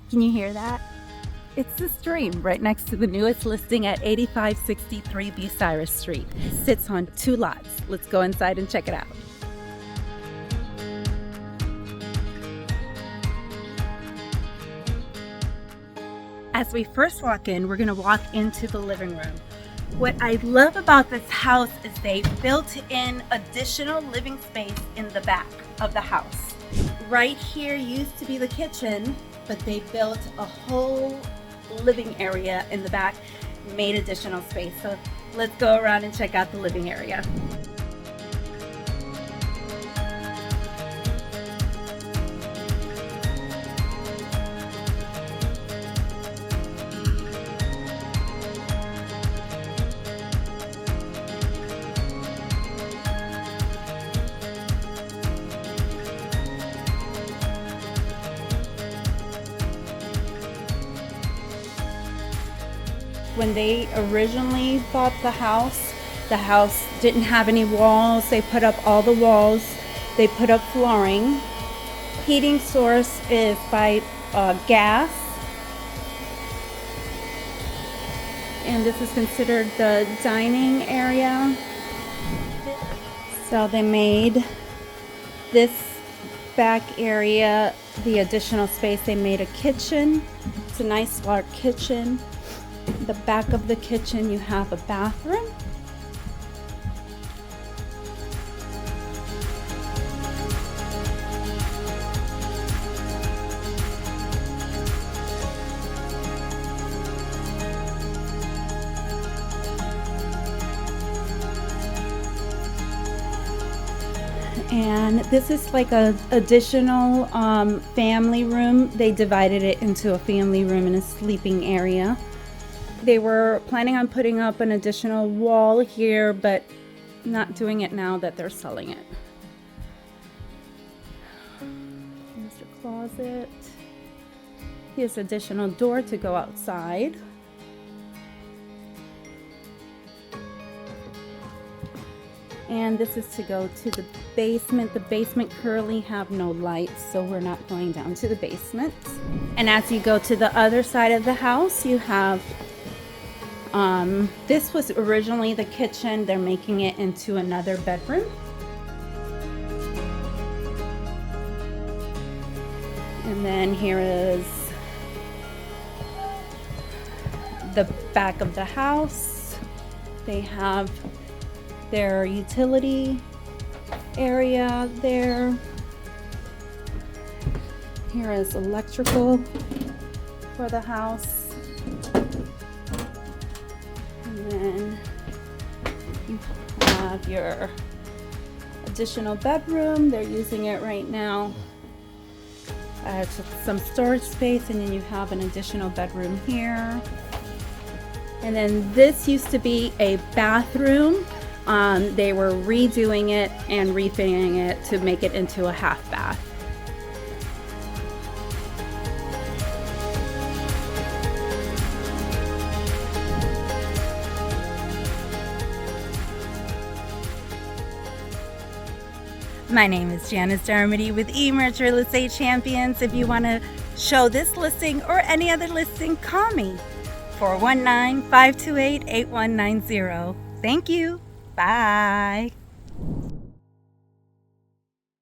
Can you hear that? It's the stream right next to the newest listing at 8563 Bucyrus Street. It sits on 2 lots. Let's go inside and check it out. As we first walk in, we're going to walk into the living room. What I love about this house is they built in additional living space in the back of the house. Right here used to be the kitchen, but they built a whole living area in the back, made additional space. So let's go around and check out the living area. When they originally bought the house didn't have any walls. They put up all the walls. They put up flooring. Heating source is by gas. And this is considered the dining area. So they made this back area the additional space. They made a kitchen. It's a nice large kitchen. The back of the kitchen, you have a bathroom. And this is like a additional family room. They divided it into a family room and a sleeping area. They were planning on putting up an additional wall here, but not doing it now that they're selling it. Here's the closet. Here's additional door to go outside. And this is to go to the basement. The basement currently have no lights, so we're not going down to the basement. And as you go to the other side of the house, you have this was originally the kitchen. They're making it into another bedroom. And then here is the back of the house. They have their utility area there. Here is electrical for the house. And then you have your additional bedroom. They're using it right now as some storage space, and then you have an additional bedroom here. And then this used to be a bathroom. They were redoing it and refitting it to make it into a half bath. My name is Janice with eMerge Real Estate Champions. If you want to show this listing or any other listing, call me 419-528-8190. Thank you. Bye.